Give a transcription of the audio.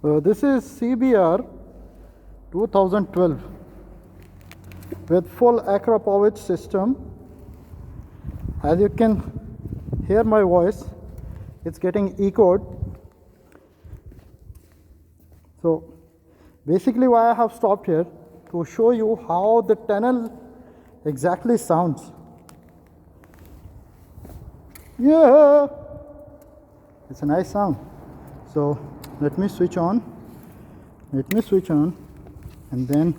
So this is CBR 2012 with full Akrapovic system. As you can hear my voice, it's getting echoed. So basically why I have stopped here to show you how the tunnel exactly sounds. Yeah, it's a nice sound. So let me switch on and then